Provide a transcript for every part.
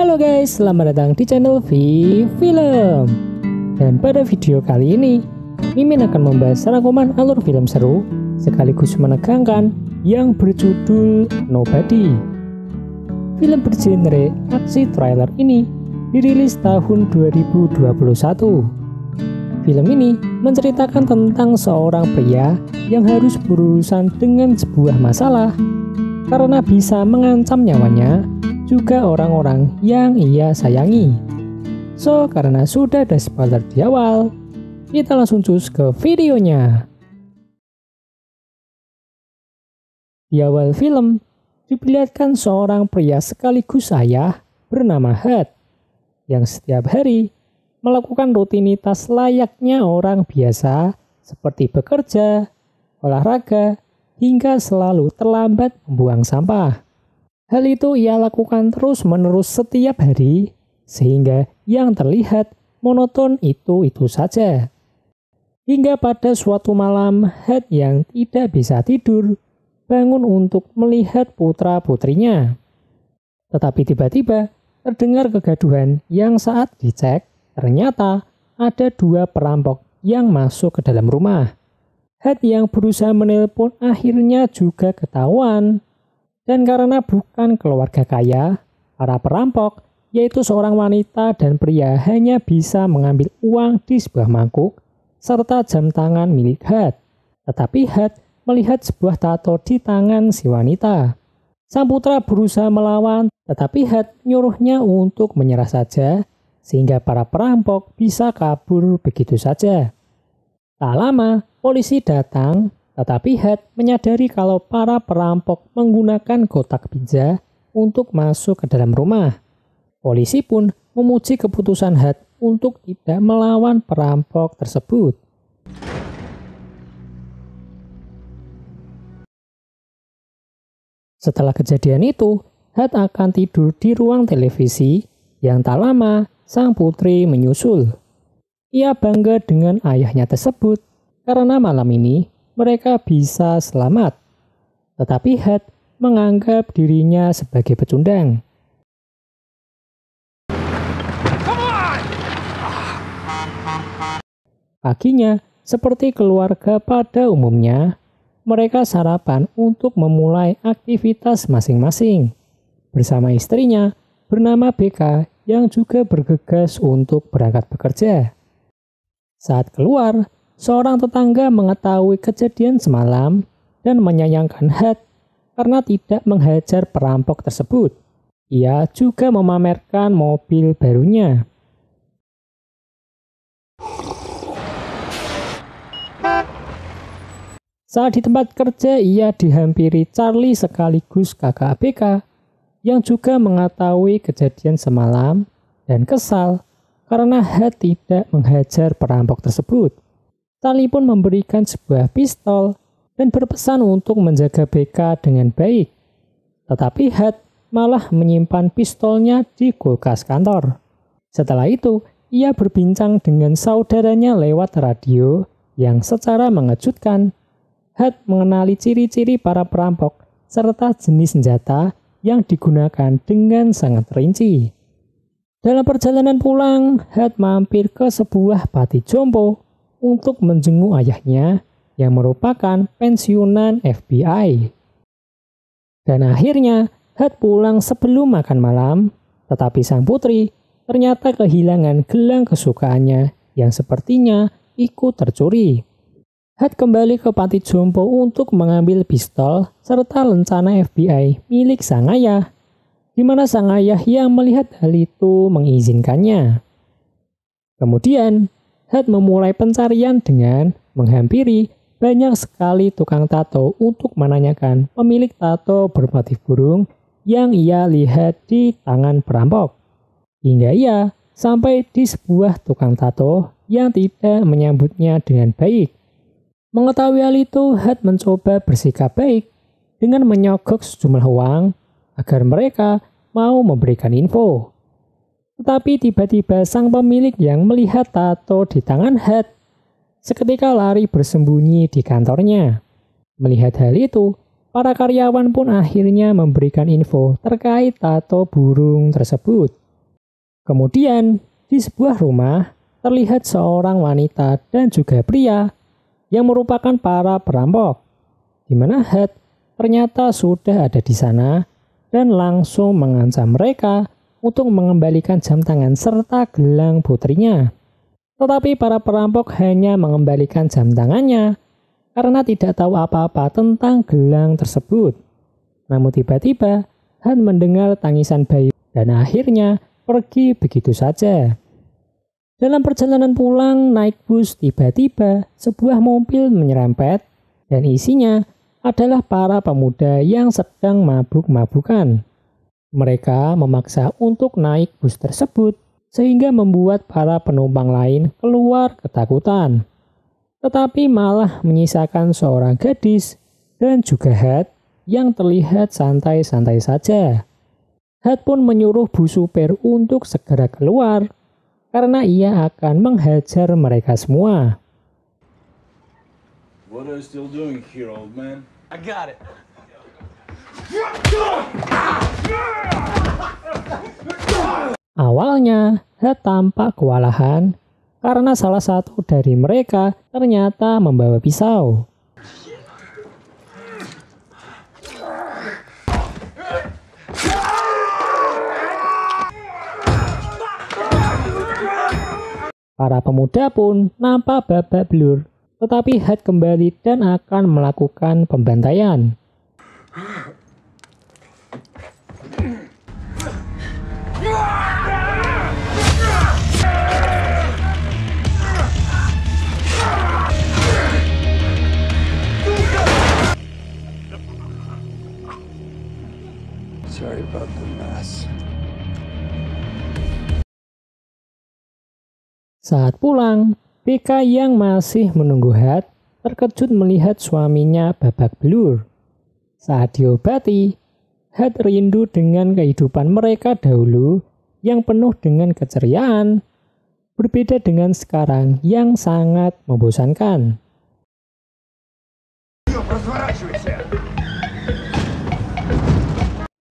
Halo guys, selamat datang di channel Film. Dan pada video kali ini, Mimin akan membahas rangkuman alur film seru sekaligus menegangkan yang berjudul Nobody. Film bergenre aksi trailer ini dirilis tahun 2021. Film ini menceritakan tentang seorang pria yang harus berurusan dengan sebuah masalah karena bisa mengancam nyawanya juga orang-orang yang ia sayangi. So, karena sudah ada spoiler di awal, kita langsung cus ke videonya. Di awal film, diperlihatkan seorang pria sekaligus ayah bernama Hud, yang setiap hari melakukan rutinitas layaknya orang biasa seperti bekerja, olahraga, hingga selalu terlambat membuang sampah. Hal itu ia lakukan terus-menerus setiap hari, sehingga yang terlihat monoton itu saja. Hingga pada suatu malam, Hud yang tidak bisa tidur, bangun untuk melihat putra-putrinya. Tetapi tiba-tiba terdengar kegaduhan yang saat dicek, ternyata ada dua perampok yang masuk ke dalam rumah. Hud yang berusaha menelpon akhirnya juga ketahuan. Dan karena bukan keluarga kaya, para perampok, yaitu seorang wanita dan pria hanya bisa mengambil uang di sebuah mangkuk, serta jam tangan milik Hud. Tetapi Hud melihat sebuah tato di tangan si wanita. Sang putra berusaha melawan, tetapi Hud nyuruhnya untuk menyerah saja, sehingga para perampok bisa kabur begitu saja. Tak lama, polisi datang. Tetapi Hud menyadari kalau para perampok menggunakan kotak pizza untuk masuk ke dalam rumah. Polisi pun memuji keputusan Hud untuk tidak melawan perampok tersebut. Setelah kejadian itu, Hud akan tidur di ruang televisi yang tak lama sang putri menyusul. Ia bangga dengan ayahnya tersebut karena malam ini mereka bisa selamat, tetapi Hud menganggap dirinya sebagai pecundang. Paginya, seperti keluarga pada umumnya, mereka sarapan untuk memulai aktivitas masing-masing bersama istrinya bernama BK yang juga bergegas untuk berangkat bekerja. Saat keluar, seorang tetangga mengetahui kejadian semalam dan menyayangkan Hud karena tidak menghajar perampok tersebut. Ia juga memamerkan mobil barunya. Saat di tempat kerja, ia dihampiri Charlie sekaligus kakak BK yang juga mengetahui kejadian semalam dan kesal karena Hud tidak menghajar perampok tersebut. Charlie pun memberikan sebuah pistol dan berpesan untuk menjaga BK dengan baik. Tetapi Hud malah menyimpan pistolnya di kulkas kantor. Setelah itu, ia berbincang dengan saudaranya lewat radio yang secara mengejutkan. Hud mengenali ciri-ciri para perampok serta jenis senjata yang digunakan dengan sangat rinci. Dalam perjalanan pulang, Hud mampir ke sebuah panti jompo untuk menjenguk ayahnya yang merupakan pensiunan FBI. Dan akhirnya Hud pulang sebelum makan malam, tetapi sang putri ternyata kehilangan gelang kesukaannya yang sepertinya ikut tercuri. Hud kembali ke panti jompo untuk mengambil pistol serta lencana FBI milik sang ayah, di mana sang ayah yang melihat hal itu mengizinkannya. Kemudian Hud memulai pencarian dengan menghampiri banyak sekali tukang tato untuk menanyakan pemilik tato bermotif burung yang ia lihat di tangan perampok. Hingga ia sampai di sebuah tukang tato yang tidak menyambutnya dengan baik. Mengetahui hal itu, Hud mencoba bersikap baik dengan menyogok sejumlah uang agar mereka mau memberikan info. Tetapi tiba-tiba sang pemilik yang melihat tato di tangan Hud seketika lari bersembunyi di kantornya. Melihat hal itu, Para karyawan pun akhirnya memberikan info terkait tato burung tersebut. Kemudian, di sebuah rumah, terlihat seorang wanita dan juga pria yang merupakan para perampok, di mana Head ternyata sudah ada di sana dan langsung mengancam mereka untuk mengembalikan jam tangan serta gelang putrinya. Tetapi para perampok hanya mengembalikan jam tangannya karena tidak tahu apa-apa tentang gelang tersebut. Namun tiba-tiba Han mendengar tangisan bayi dan akhirnya pergi begitu saja. Dalam perjalanan pulang naik bus, tiba-tiba sebuah mobil menyerempet dan isinya adalah para pemuda yang sedang mabuk-mabukan. Mereka memaksa untuk naik bus tersebut sehingga membuat para penumpang lain keluar ketakutan. Tetapi malah menyisakan seorang gadis dan juga Head yang terlihat santai-santai saja. Head pun menyuruh Bu Supir untuk segera keluar karena ia akan menghajar mereka semua. What are you still doing here, old man? I got it. Awalnya, Head tampak kewalahan karena salah satu dari mereka ternyata membawa pisau. Para pemuda pun nampak babak belur, tetapi Head kembali dan akan melakukan pembantaian. Sorry about the mess. Saat pulang, BK yang masih menunggu Head terkejut melihat suaminya babak belur. Saat diobati, Head rindu dengan kehidupan mereka dahulu yang penuh dengan keceriaan, berbeda dengan sekarang yang sangat membosankan.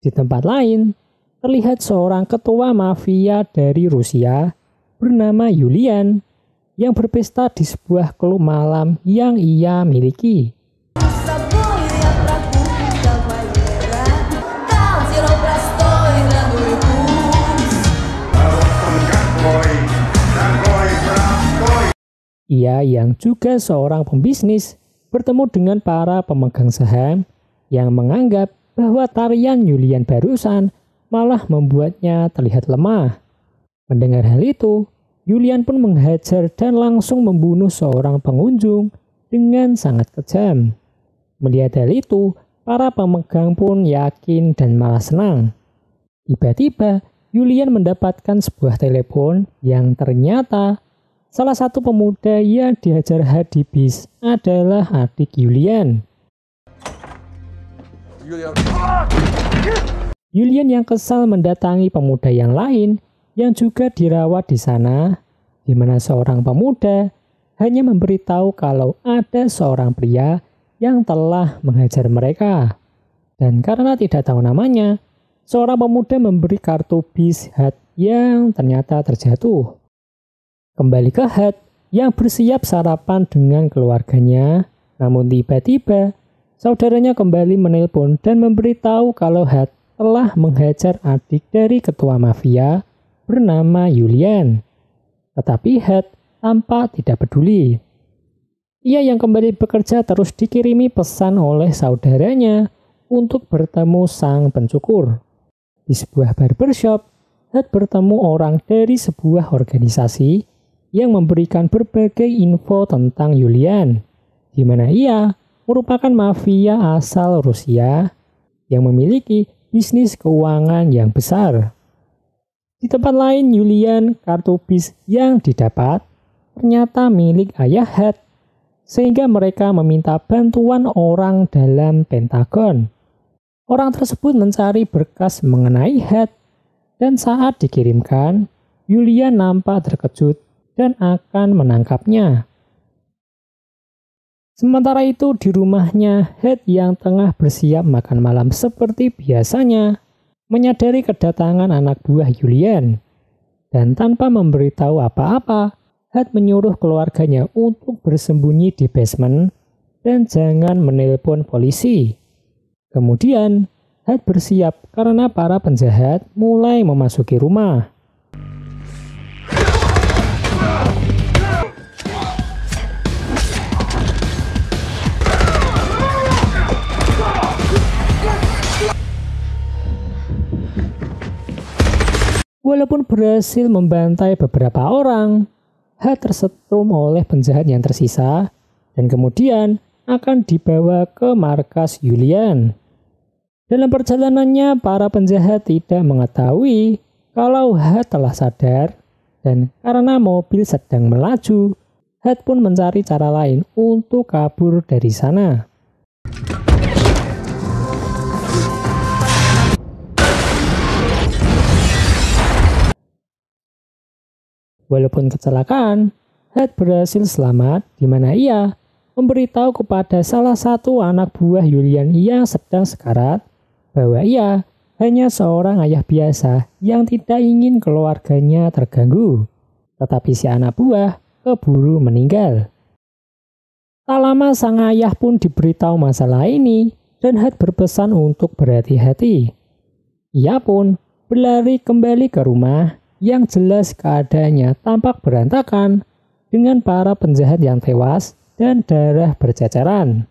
Di tempat lain, terlihat seorang ketua mafia dari Rusia bernama Yulian yang berpesta di sebuah klub malam yang ia miliki. Ia yang juga seorang pembisnis bertemu dengan para pemegang saham yang menganggap bahwa tarian Yulian barusan malah membuatnya terlihat lemah. Mendengar hal itu, Yulian pun menghajar dan langsung membunuh seorang pengunjung dengan sangat kejam. Melihat hal itu, para pemegang pun yakin dan malah senang. Tiba-tiba, Yulian mendapatkan sebuah telepon yang ternyata salah satu pemuda yang dihajar Head di bis adalah adik Yulian. Yulian yang kesal mendatangi pemuda yang lain yang juga dirawat di sana, di mana seorang pemuda hanya memberitahu kalau ada seorang pria yang telah menghajar mereka. Dan karena tidak tahu namanya, seorang pemuda memberi kartu bis Head yang ternyata terjatuh. Kembali ke Head yang bersiap sarapan dengan keluarganya, namun tiba-tiba saudaranya kembali menelpon dan memberitahu kalau Head telah menghajar adik dari ketua mafia bernama Yulian. Tetapi Head tampak tidak peduli. Ia yang kembali bekerja terus dikirimi pesan oleh saudaranya untuk bertemu sang pencukur. Di sebuah barbershop, Head bertemu orang dari sebuah organisasi yang memberikan berbagai info tentang Yulian, di mana ia merupakan mafia asal Rusia yang memiliki bisnis keuangan yang besar. Di tempat lain, Yulian, kartu bis yang didapat ternyata milik ayah Head, sehingga mereka meminta bantuan orang dalam Pentagon. Orang tersebut mencari berkas mengenai Head, dan saat dikirimkan, Yulian nampak terkejut dan akan menangkapnya. Sementara itu di rumahnya, Head yang tengah bersiap makan malam seperti biasanya, menyadari kedatangan anak buah Yulian. Dan tanpa memberitahu apa-apa, Hat menyuruh keluarganya untuk bersembunyi di basement dan jangan menelpon polisi. Kemudian, Hat bersiap karena para penjahat mulai memasuki rumah. Walaupun berhasil membantai beberapa orang, Hat tersetrum oleh penjahat yang tersisa dan kemudian akan dibawa ke markas Julian. Dalam perjalanannya, para penjahat tidak mengetahui kalau Hat telah sadar dan karena mobil sedang melaju, Hat pun mencari cara lain untuk kabur dari sana. Walaupun kecelakaan, Hat berhasil selamat di mana ia memberitahu kepada salah satu anak buah Julian yang sedang sekarat bahwa ia hanya seorang ayah biasa yang tidak ingin keluarganya terganggu. Tetapi si anak buah keburu meninggal. Tak lama sang ayah pun diberitahu masalah ini dan Hat berpesan untuk berhati-hati. Ia pun berlari kembali ke rumah yang jelas keadaannya tampak berantakan dengan para penjahat yang tewas dan darah berceceran.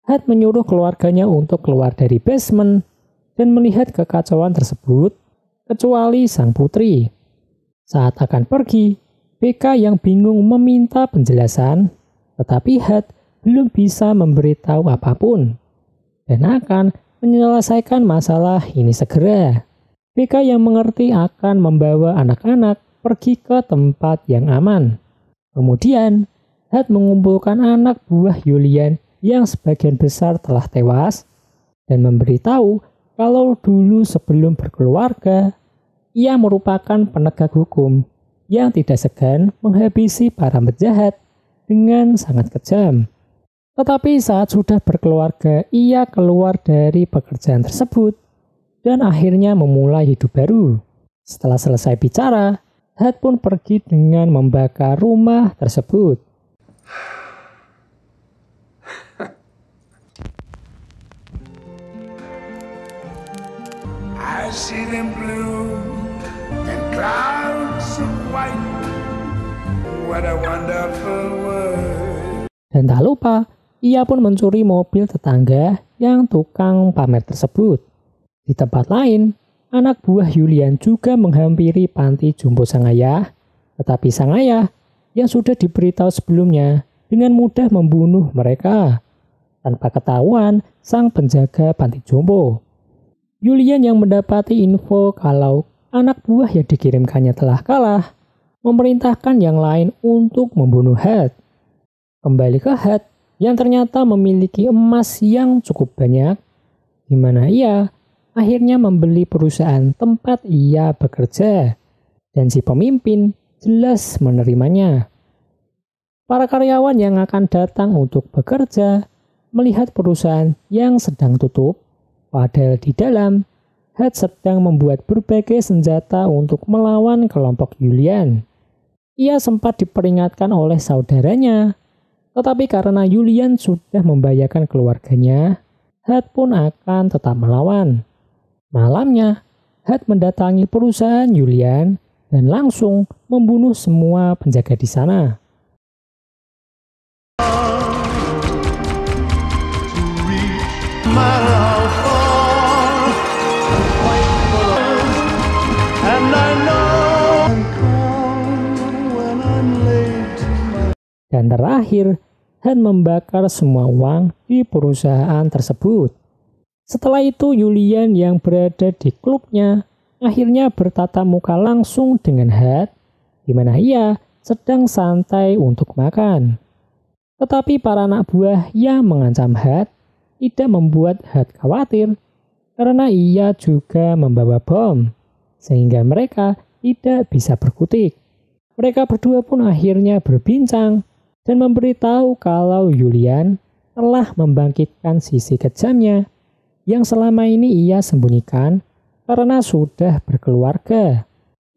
Hat menyuruh keluarganya untuk keluar dari basement dan melihat kekacauan tersebut, kecuali sang putri. Saat akan pergi, BK yang bingung meminta penjelasan, tetapi Hat belum bisa memberitahu apapun dan akan menyelesaikan masalah ini segera. BK yang mengerti akan membawa anak-anak pergi ke tempat yang aman. Kemudian, Hat mengumpulkan anak buah Julian yang sebagian besar telah tewas dan memberitahu kalau dulu sebelum berkeluarga, ia merupakan penegak hukum yang tidak segan menghabisi para penjahat dengan sangat kejam. Tetapi saat sudah berkeluarga, ia keluar dari pekerjaan tersebut dan akhirnya memulai hidup baru. Setelah selesai bicara, Hat pun pergi dengan membakar rumah tersebut. I see them blue and clouds of white. What a wonderful world. Dan tak lupa, ia pun mencuri mobil tetangga yang tukang pamer tersebut. Di tempat lain, anak buah Julian juga menghampiri panti jompo sang ayah, tetapi sang ayah yang sudah diberitahu sebelumnya dengan mudah membunuh mereka tanpa ketahuan sang penjaga panti jompo. Julian yang mendapati info kalau anak buah yang dikirimkannya telah kalah, memerintahkan yang lain untuk membunuh Hat. Kembali ke Hat yang ternyata memiliki emas yang cukup banyak, di mana ia akhirnya membeli perusahaan tempat ia bekerja, dan si pemimpin jelas menerimanya. Para karyawan yang akan datang untuk bekerja melihat perusahaan yang sedang tutup, padahal di dalam Hat sedang membuat berbagai senjata untuk melawan kelompok Julian. Ia sempat diperingatkan oleh saudaranya, tetapi karena Julian sudah membahayakan keluarganya, Hat pun akan tetap melawan. Malamnya, Hat mendatangi perusahaan Julian dan langsung membunuh semua penjaga di sana. Dan terakhir, Hat membakar semua uang di perusahaan tersebut. Setelah itu Julian yang berada di klubnya akhirnya bertatap muka langsung dengan Hat, di mana ia sedang santai untuk makan. Tetapi para anak buah yang mengancam Hat tidak membuat Hat khawatir karena ia juga membawa bom, sehingga mereka tidak bisa berkutik. Mereka berdua pun akhirnya berbincang dan memberitahu kalau Julian telah membangkitkan sisi kejamnya yang selama ini ia sembunyikan karena sudah berkeluarga.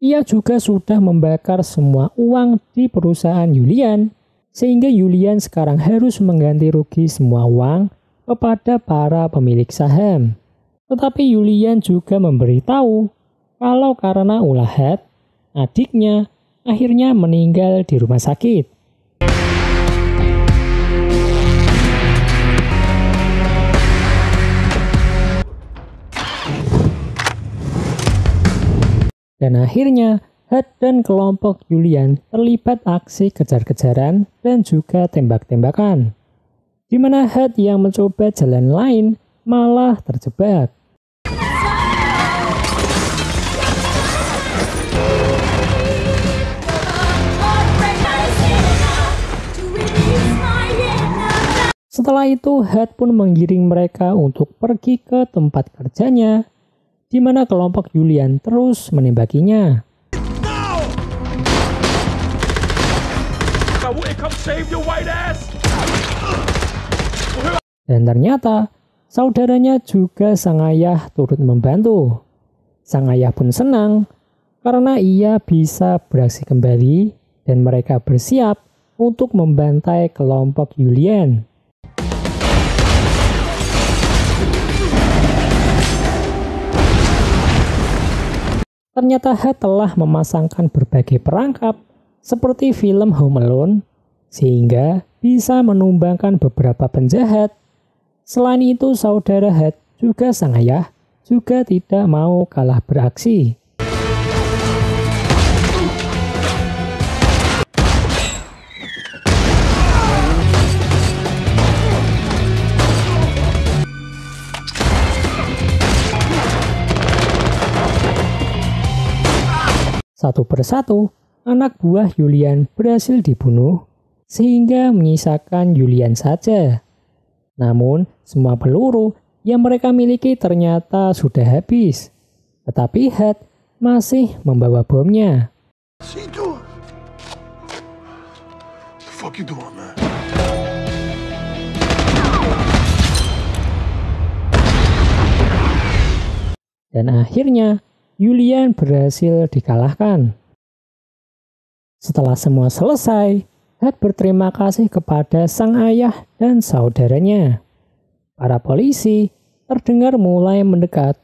Ia juga sudah membakar semua uang di perusahaan Julian, sehingga Julian sekarang harus mengganti rugi semua uang kepada para pemilik saham. Tetapi Julian juga memberitahu kalau karena ulah Heath, adiknya akhirnya meninggal di rumah sakit. Dan akhirnya Heath dan kelompok Julian terlibat aksi kejar-kejaran dan juga tembak-tembakan, di mana Heath yang mencoba jalan lain malah terjebak. Setelah itu Heath pun menggiring mereka untuk pergi ke tempat kerjanya, di mana kelompok Julian terus menembakinya. Dan ternyata saudaranya juga sang ayah turut membantu. Sang ayah pun senang karena ia bisa beraksi kembali dan mereka bersiap untuk membantai kelompok Julian. Ternyata Heath telah memasangkan berbagai perangkap seperti film Home Alone sehingga bisa menumbangkan beberapa penjahat. Selain itu, saudara Heath juga sang ayah juga tidak mau kalah beraksi. Satu persatu, anak buah Julian berhasil dibunuh, sehingga menyisakan Julian saja. Namun, semua peluru yang mereka miliki ternyata sudah habis. Tetapi Heath masih membawa bomnya. Dan akhirnya, Julian berhasil dikalahkan. Setelah semua selesai, Heath berterima kasih kepada sang ayah dan saudaranya. Para polisi terdengar mulai mendekat,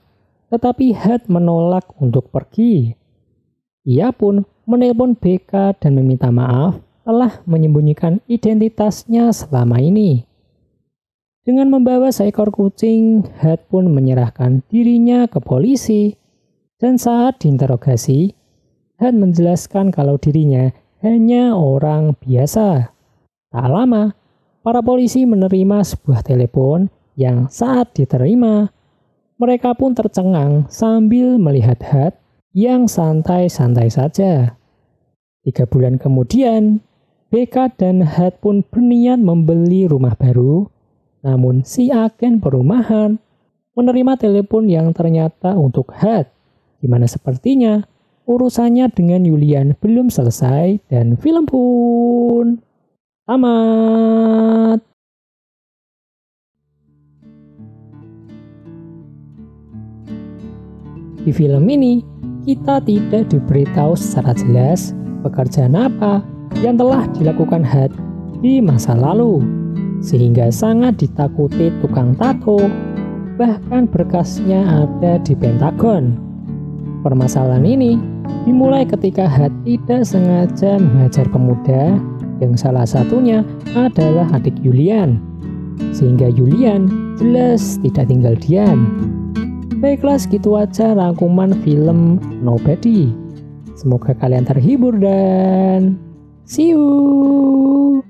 tetapi Heath menolak untuk pergi. Ia pun menelpon BK dan meminta maaf telah menyembunyikan identitasnya selama ini. Dengan membawa seekor kucing, Heath pun menyerahkan dirinya ke polisi. Dan saat diinterogasi, Heath menjelaskan kalau dirinya hanya orang biasa. Tak lama, para polisi menerima sebuah telepon yang saat diterima, mereka pun tercengang sambil melihat Heath yang santai-santai saja. 3 bulan kemudian, BK dan Heath pun berniat membeli rumah baru, namun si agen perumahan menerima telepon yang ternyata untuk Heath, di mana sepertinya urusannya dengan Julian belum selesai dan film pun tamat. Di film ini, kita tidak diberitahu secara jelas pekerjaan apa yang telah dilakukan Heath di masa lalu, sehingga sangat ditakuti tukang tato, bahkan berkasnya ada di Pentagon. Permasalahan ini dimulai ketika Heath tidak sengaja menghajar pemuda yang salah satunya adalah adik Julian, sehingga Julian jelas tidak tinggal diam. Baiklah, segitu aja rangkuman film Nobody. Semoga kalian terhibur dan see you.